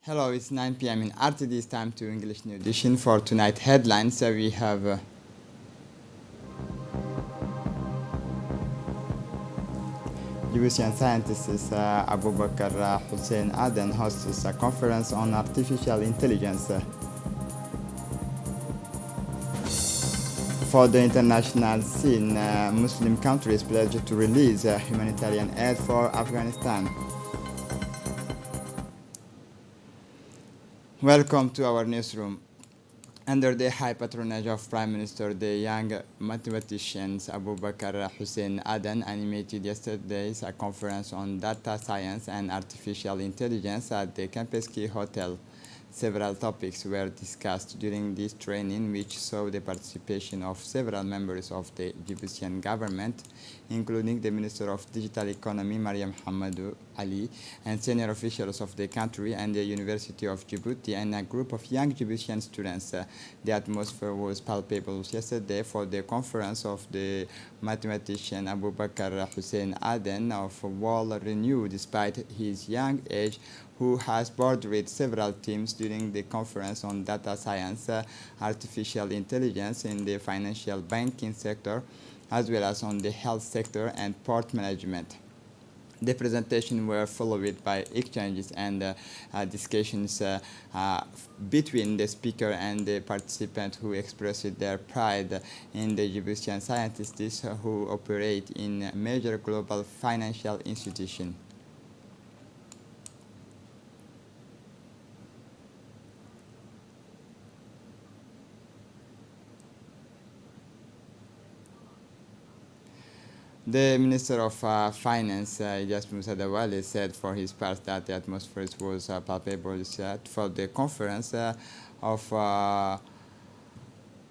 Hello, it's 9 p.m. in RTD. It's time to English New Edition for tonight headlines. We have Egyptian scientist Abu Bakr Hussein Aden hosts a conference on artificial intelligence. For the international scene, Muslim countries pledge to release humanitarian aid for Afghanistan. Welcome to our newsroom. Under the high patronage of Prime Minister, the young mathematicians Abu Bakr Hussein Aden animated yesterday's a conference on data science and artificial intelligence at the Kaspersky Hotel. Several topics were discussed during this training, which saw the participation of several members of the Egyptian government, including the Minister of Digital Economy, Mariam Hamadou Ali, and senior officials of the country and the University of Djibouti, and a group of young Egyptian students. The atmosphere was palpable yesterday for the conference of the mathematician Abu Bakr Hussein Aden of well-renewed despite his young age, who has bordered several teams during the conference on data science, artificial intelligence in the financial banking sector, as well as on the health sector and port management. The presentation were followed by exchanges and discussions between the speaker and the participant, who expressed their pride in the Egyptian scientists who operate in major global financial institutions. The Minister of Finance, Ilyas Musa Dawale, said for his part that the atmosphere was palpable set for the conference of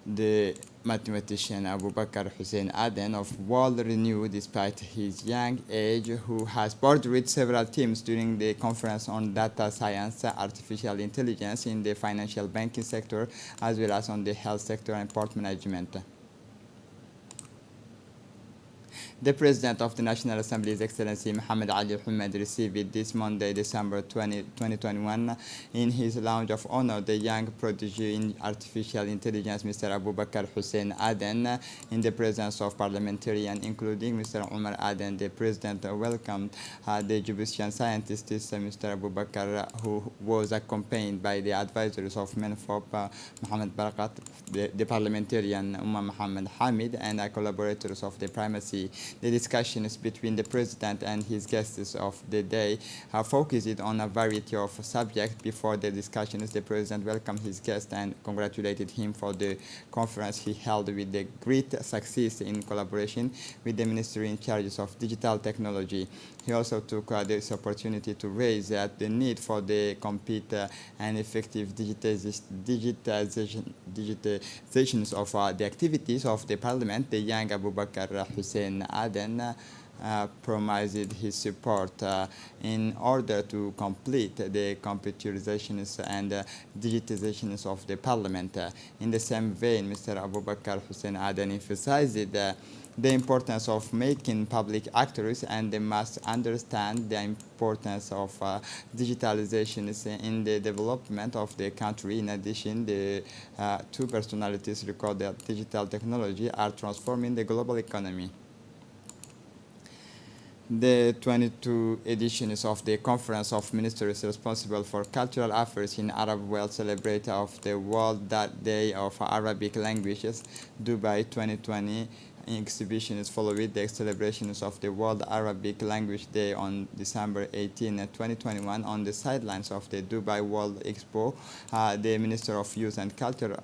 the mathematician Abu Bakr Hussein Aden of world renewed despite his young age, who has bordered several teams during the conference on data science, artificial intelligence in the financial banking sector, as well as on the health sector and port management. The President of the National Assembly, His Excellency Mohammed Ali Al-Hummadi, received this Monday, December 2021, in his lounge of honor, the young prodigy in artificial intelligence, Mr. Abu Bakr Hussein Aden, in the presence of parliamentarians, including Mr. Omar Aden. The President welcomed the Egyptian scientist, Mr. Abu Bakr, who was accompanied by the advisors of MENFOP, Mohammed Barakat, the parliamentarian Umar Mohammed Hamid, and collaborators of the primacy. The discussions between the President and his guests of the day focused on a variety of subjects. Before the discussions, the President welcomed his guest and congratulated him for the conference he held with the great success in collaboration with the Ministry in charge of digital technology. He also took this opportunity to raise the need for the complete and effective digitizations of the activities of the Parliament. The young Abu Bakr Hussein Aden promised his support in order to complete the computerizations and digitizations of the Parliament. In the same vein, Mr. Abu Bakr Hussein Aden emphasized the importance of making public actors, and they must understand the importance of digitalization in the development of the country. In addition, the two personalities record that digital technology are transforming the global economy. The 22 editions of the Conference of Ministers responsible for cultural affairs in Arab world celebrate of the World Day of Arabic Languages, Dubai 2020. Exhibition is followed the celebrations of the World Arabic Language Day on December 18, 2021, on the sidelines of the Dubai World Expo. The Minister of Youth and Culture,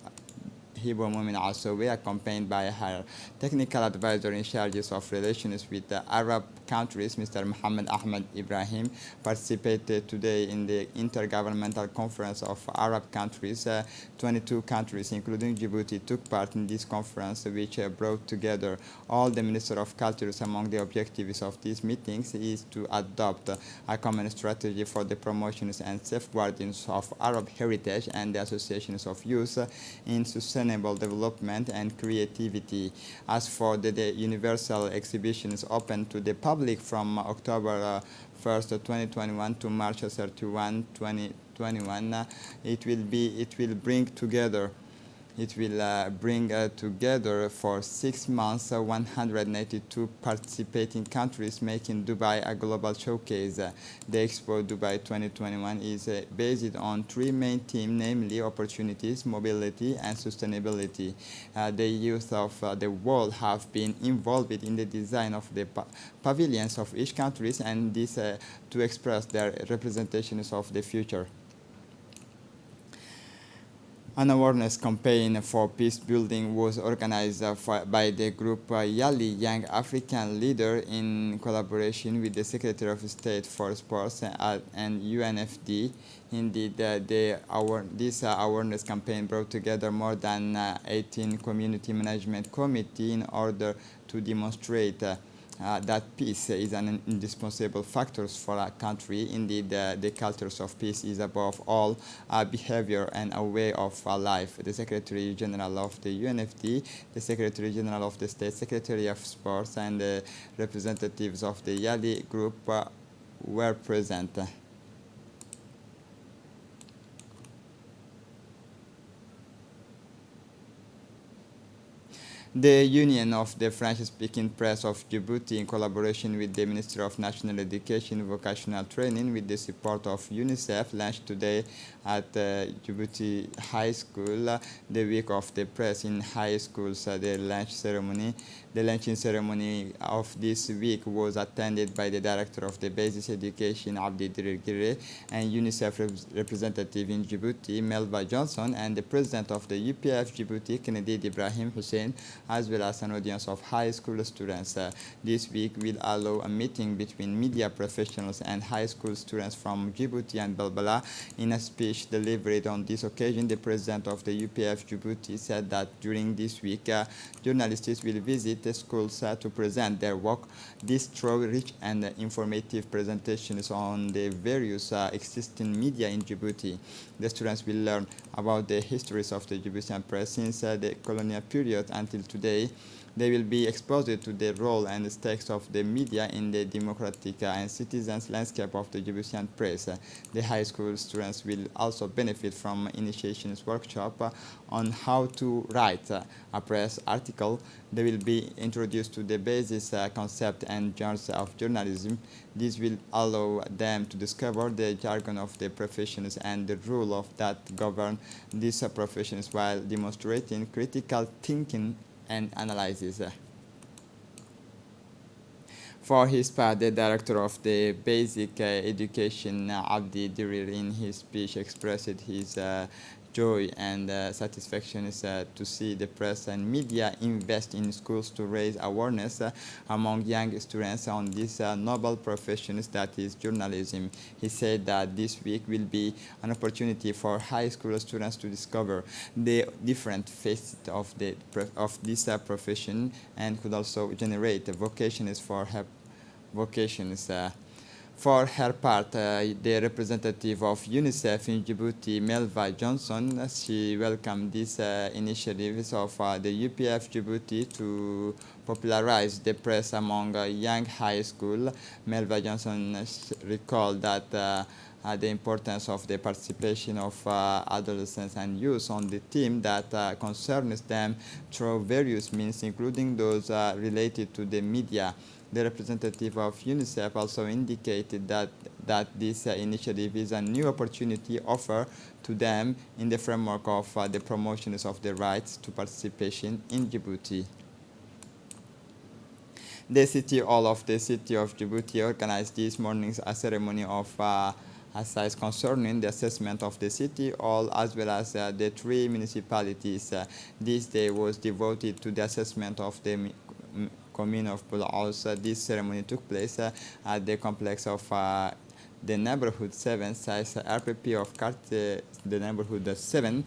Hiba Momin Asowe, accompanied by her technical advisor in charge of relations with the Arab countries, Mr. Muhammad Ahmed Ibrahim, participated today in the Intergovernmental Conference of Arab Countries. 22 countries, including Djibouti, took part in this conference, which brought together all the Ministers of Cultures. Among the objectives of these meetings is to adopt a common strategy for the promotions and safeguarding of Arab heritage and the associations of youth in sustainable development and creativity. As for the Universal Exhibition is open to the public from October 1st, 2021 to March 31, 2022. 2021. It will bring together for 6 months 192 participating countries, making Dubai a global showcase. The Expo Dubai 2021 is based on three main themes, namely opportunities, mobility, and sustainability. The youth of the world have been involved in the design of the pavilions of each country, and this to express their representations of the future. An awareness campaign for peace building was organized by the group YALI, Young African Leader, in collaboration with the Secretary of State for Sports and UNFD. Indeed, this awareness campaign brought together more than 18 community management committees in order to demonstrate that peace is an indispensable factor for a country. Indeed, the cultures of peace is above all behavior and a way of life. The Secretary General of the UNFD, the Secretary General of the State Secretary of Sports, and the representatives of the YALI group were present. The Union of the French-speaking Press of Djibouti, in collaboration with the Ministry of National Education and Vocational Training, with the support of UNICEF, launched today at Djibouti High School the Week of the Press in High Schools. The launching ceremony of this week was attended by the Director of the Basic Education, Abdi Dirir, and UNICEF representative in Djibouti, Melba Johnson, and the President of the UPF Djibouti, Kennedy Ibrahim Hussein, as well as an audience of high school students. This week will allow a meeting between media professionals and high school students from Djibouti and Balbala. In a speech delivered on this occasion, the President of the UPF Djibouti said that during this week, journalists will visit the schools to present their work. This through rich and informative presentations on the various existing media in Djibouti. The students will learn about the histories of the Djiboutian press since the colonial period until today. They will be exposed to the role and the stakes of the media in the democratic and citizens landscape of the Djiboutian press. The high school students will also benefit from initiations workshop on how to write a press article. They will be introduced to the basic concept and genres of journalism. This will allow them to discover the jargon of the professions and the rule of that govern these professions while demonstrating critical thinking and analysis. For his part, the director of the basic education, Abdi Dirir, in his speech expressed his joy and satisfaction to see the press and media invest in schools to raise awareness among young students on this noble profession that is journalism. He said that this week will be an opportunity for high school students to discover the different facets of this profession and could also generate vocations for her vocations. For her part, the representative of UNICEF in Djibouti, Melva Johnson, she welcomed these initiatives of the UPF Djibouti to popularize the press among young high school. Melva Johnson recalled that the importance of the participation of adolescents and youth on the team that concerns them through various means, including those related to the media. The representative of UNICEF also indicated that this initiative is a new opportunity offered to them in the framework of the promotions of the rights to participation in Djibouti. The city hall of the city of Djibouti organized this morning a ceremony of assize concerning the assessment of the city hall as well as the three municipalities. This day was devoted to the assessment of the commune of Bulaus. This ceremony took place at the complex of the neighborhood 7 size RPP of Quartier, the neighborhood 7.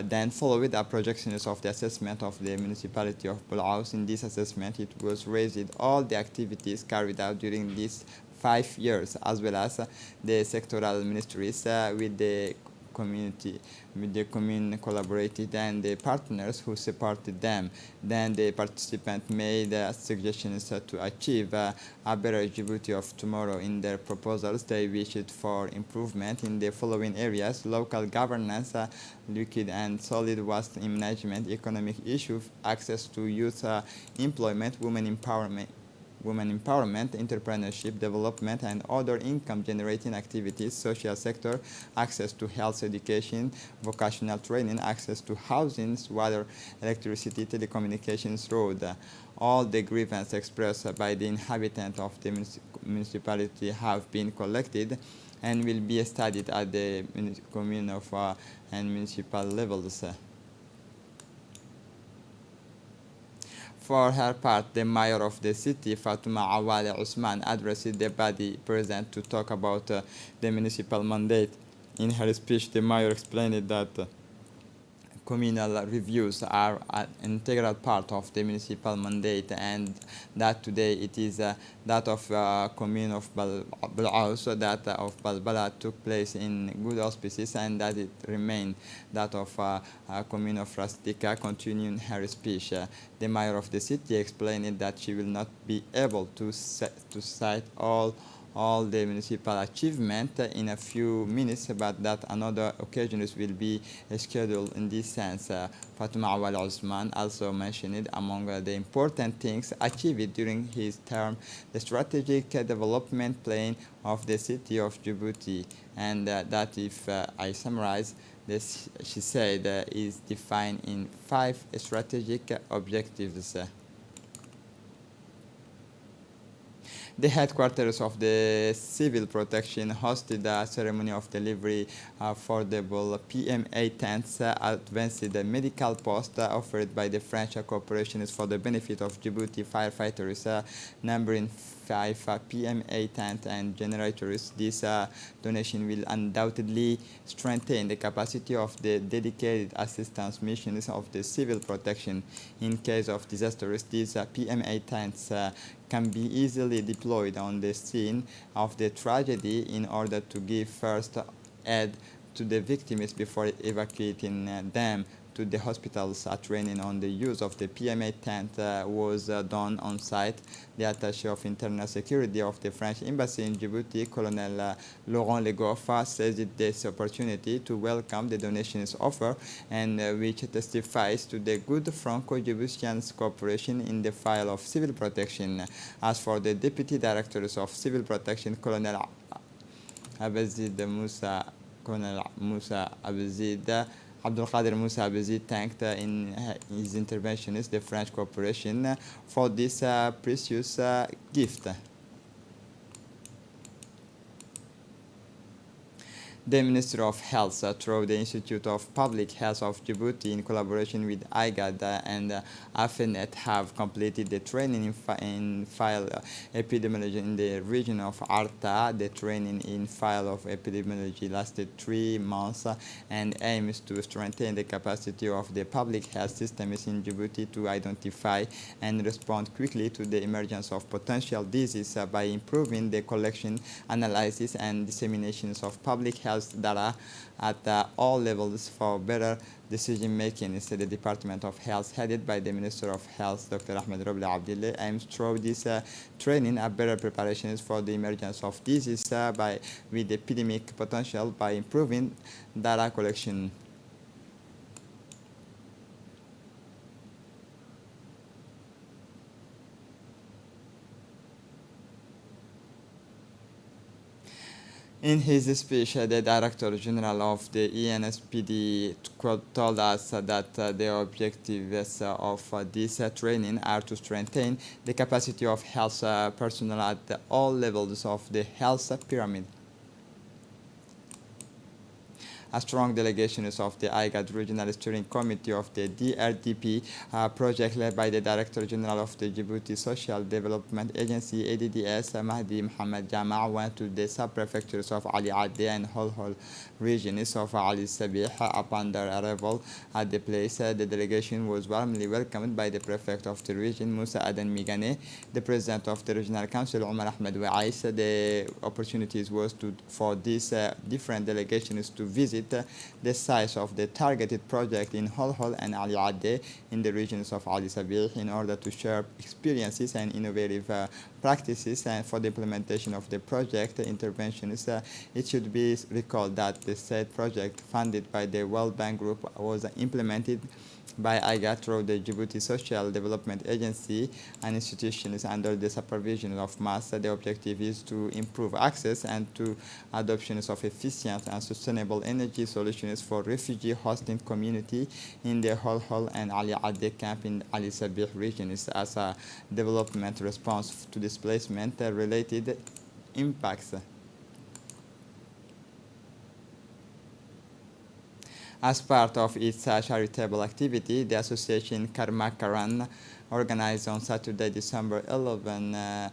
Then followed the projections of the assessment of the municipality of Bulaus. In this assessment, it was raised all the activities carried out during these 5 years, as well as the sectoral ministries with the community, with the commune collaborated and the partners who supported them. Then the participants made suggestions to achieve a better Djibouti of tomorrow. In their proposals, they wished for improvement in the following areas: local governance, liquid and solid waste management, economic issues, access to youth employment, women empowerment, entrepreneurship, development, and other income-generating activities, social sector, access to health education, vocational training, access to housing, water, electricity, telecommunications, road. All the grievances expressed by the inhabitants of the municipality have been collected and will be studied at the communal and municipal levels. For her part, the mayor of the city, Fatuma Awale Usman, addressed the body present to talk about the municipal mandate. In her speech, the mayor explained that communal reviews are an integral part of the municipal mandate, and that today it is that of commune of Bal'aus, that of Balbala took place in good auspices, and that it remained that of commune of Rastika. Continuing her speech, the mayor of the city explained that she will not be able to cite all the municipal achievement in a few minutes, but that another occasions will be scheduled in this sense. Fatuma Awal Osman also mentioned among the important things achieved during his term the strategic development plan of the city of Djibouti, and that if I summarize this, she said, is defined in 5 strategic objectives. The headquarters of the Civil Protection hosted a ceremony of delivery affordable PMA tents, advanced the medical post offered by the French corporations for the benefit of Djibouti firefighters, numbering 5 PMA tents and generators. This donation will undoubtedly strengthen the capacity of the dedicated assistance missions of the civil protection. In case of disasters, these PMA tents can be easily deployed on the scene of the tragedy in order to give first aid to the victims before evacuating them to the hospitals. A training on the use of the PMA tent was done on site. The attaché of internal security of the French embassy in Djibouti, Colonel Laurent Legoff, seized this opportunity to welcome the donations offer, and which testifies to the good Franco-Djiboutian cooperation in the field of civil protection. As for the deputy directors of civil protection, Colonel Musa Abazid Abdulkader Musa Abazid thanked in his interventions the French corporation for this precious gift. The Ministry of Health, through the Institute of Public Health of Djibouti, in collaboration with IGAD and AFENET, have completed the training in field epidemiology in the region of Arta. The training in field of epidemiology lasted 3 months and aims to strengthen the capacity of the public health systems in Djibouti to identify and respond quickly to the emergence of potential diseases by improving the collection, analysis, and dissemination of public health data at all levels for better decision-making. The Department of Health, headed by the Minister of Health, Dr. Ahmed Robla Abdillah, aims through this training at better preparations for the emergence of disease with epidemic potential by improving data collection. In his speech, the Director General of the ENSPD told us that the objectives of this training are to strengthen the capacity of health personnel at all levels of the health pyramid. A strong delegation of the IGAD Regional Steering Committee of the DRDP project, led by the Director General of the Djibouti Social Development Agency, ADDS, Mahdi Mohamed Jama, went to the sub-prefectures of Ali Adde and Holhol regions of Ali Sabih. Upon their arrival at the place, the delegation was warmly welcomed by the prefect of the region, Musa Adan Migane, the president of the Regional Council, Omar Ahmed Wa'ais. The opportunities was for these different delegations to visit it the size of the targeted project in Holhol and Ali Adde in the regions of Ali Sabih in order to share experiences and innovative practices and for the implementation of the project interventions. It should be recalled that the said project funded by the World Bank Group was implemented by IGA through the Djibouti Social Development Agency and institutions under the supervision of MAS. The objective is to improve access and to adoptions of efficient and sustainable energy solutions for refugee hosting community in the Holhol and Ali Adde camp in Ali Sabih regions as a development response to displacement related impacts. As part of its charitable activity, the association Karmakaran organized on Saturday, December 11, a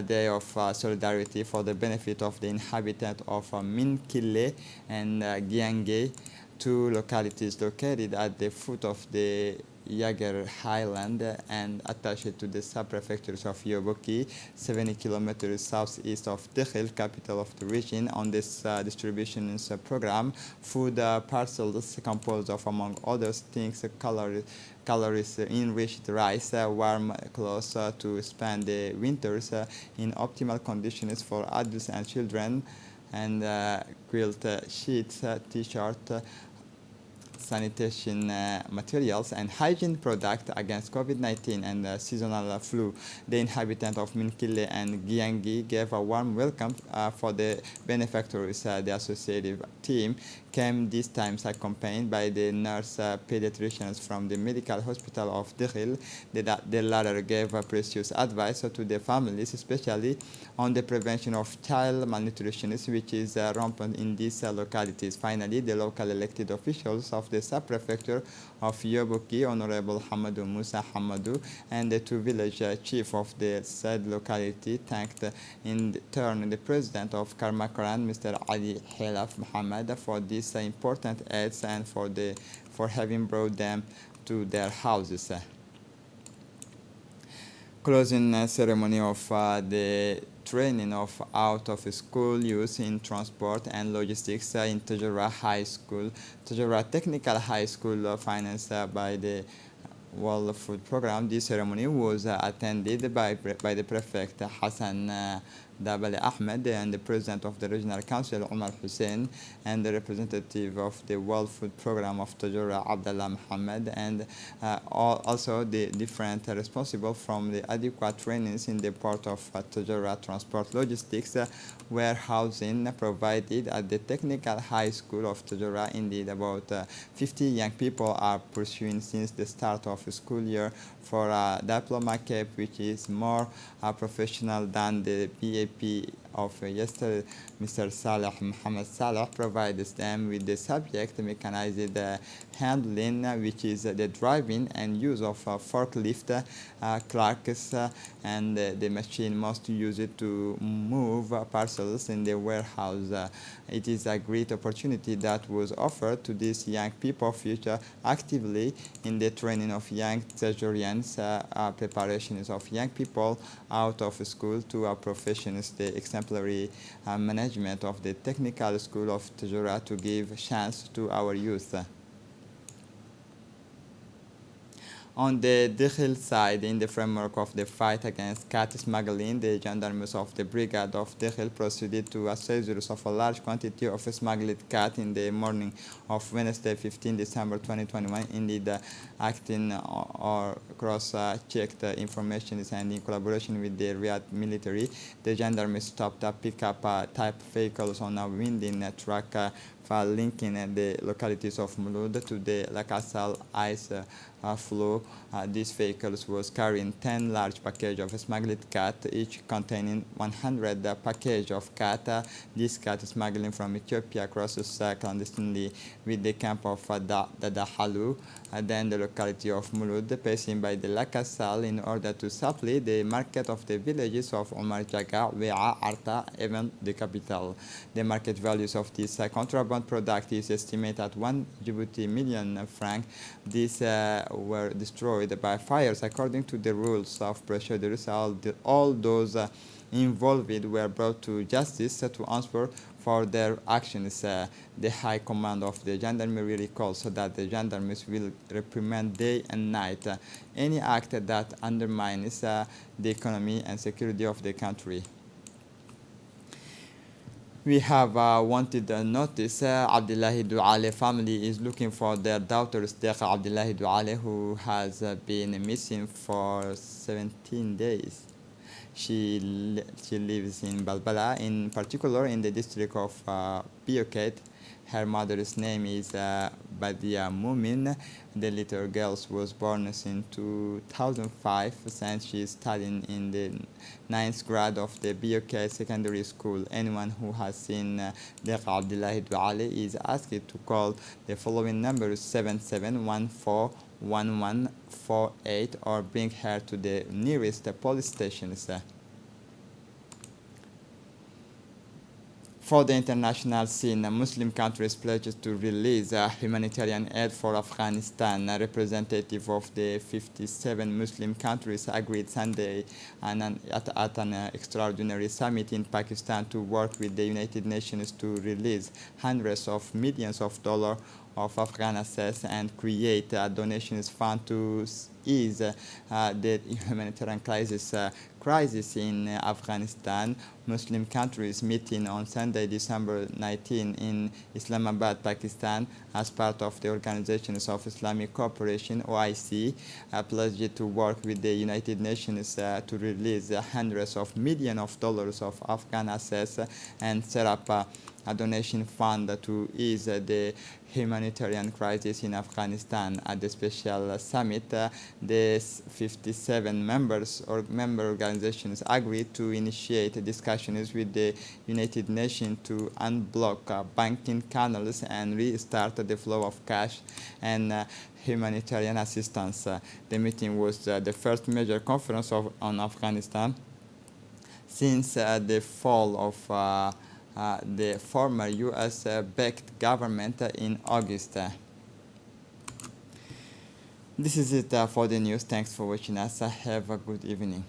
day of solidarity for the benefit of the inhabitants of Minkile and Giange, two localities located at the foot of the Yager Highland and attached to the sub-prefectures of Yoboki, 70 kilometers southeast of Dekhil, capital of the region. On this distribution program, food parcels composed of, among other things, calories-enriched rice, warm clothes to spend the winters in optimal conditions for adults and children, and quilt sheets, t-shirt, sanitation materials, and hygiene products against COVID-19 and seasonal flu. The inhabitants of Minkile and Giangi gave a warm welcome for the benefactors. The associative team came this time accompanied by the nurse pediatricians from the medical hospital of Dekhil. The latter gave precious advice to the families, especially on the prevention of child malnutrition, which is rampant in these localities. Finally, the local elected officials of the sub-prefecture of Yoboki, Honorable Hamadou Musa Hamadou, and the two village chiefs of the said locality thanked in turn the president of Karmakaran, Mr. Ali Hilaf Muhammad, for these important aids and for having brought them to their houses. Closing ceremony of the training of out-of-school youth in transport and logistics in Tajura High School, Tajura Technical High School, financed by the World Food Program. This ceremony was attended by the prefect Hassan Dabale Ahmed and the president of the regional council Omar Hussein and the representative of the World Food Program of Tajura Abdullah Muhammad, and also the different responsible from the adequate trainings in the port of Tajura transport logistics, warehousing provided at the technical high school of Tajura. Indeed, about 50 young people are pursuing since the start of the school year for a diploma cap, which is more professional than the BAP of yesterday. Mr. Saleh Muhammad Saleh provides them with the subject mechanized handling, which is the driving and use of forklift, clerks, and the machine must use it to move parcels in the warehouse. It is a great opportunity that was offered to these young people future actively in the training of young Tajurians, preparations of young people out of school to professions, the exemplary management of the technical school of Tajura to give chance to our youth. On the Dekhil side, in the framework of the fight against cat smuggling, the gendarmes of the brigade of Dekhil proceeded to a seizure of a large quantity of smuggled cat in the morning of Wednesday, 15 December 2021. Indeed, acting or cross-checked information and in collaboration with the Riyadh military, the gendarmes stopped a pickup type vehicles on a winding track linking the localities of Mulud to the Lakasal ice flow. These vehicles was carrying 10 large packages of smuggled cat, each containing 100 package of cat. This cat smuggling from Ethiopia crosses clandestinely with the camp of Dadahalu, then the locality of Mulud, passing by the Lakasal in order to supply the market of the villages of Omar Jaga, Wea, Arta, even the capital. The market values of this contraband product is estimated at 1 Djibouti million franc. These were destroyed by fires according to the rules of procedures. All those involved were brought to justice to answer for their actions. The High Command of the Gendarmerie recalls that the gendarmes will reprimand day and night any act that undermines the economy and security of the country. We have wanted notice. Abdullahi Douale family is looking for their daughter Steqa Abdullahi Douale, who has been missing for 17 days. She lives in Balbala, in particular in the district of Bioket. Her mother's name is Badia Mumin. The little girl was born in 2005, and she is studying in the 9th grade of the Bioket Secondary School. Anyone who has seen Deqa Abdullahi Douale is asked to call the following numbers: 77141148, or bring her to the nearest police stations. For the international scene, Muslim countries pledged to release humanitarian aid for Afghanistan. A representative of the 57 Muslim countries agreed Sunday at an extraordinary summit in Pakistan to work with the United Nations to release hundreds of millions of dollars of Afghan assets and create a donations fund to ease the humanitarian crisis in Afghanistan. Muslim countries meeting on Sunday, December 19 in Islamabad, Pakistan, as part of the Organizations of Islamic Cooperation (OIC), pledged to work with the United Nations to release hundreds of millions of dollars of Afghan assets and set up a donation fund to ease the humanitarian crisis in Afghanistan. At the special summit, the 57 member organizations agreed to initiate discussions with the United Nations to unblock banking channels and restart the flow of cash and humanitarian assistance. The meeting was the first major conference on Afghanistan since the fall of the former U.S.-backed government in August. This is it for the news. Thanks for watching us. Have a good evening.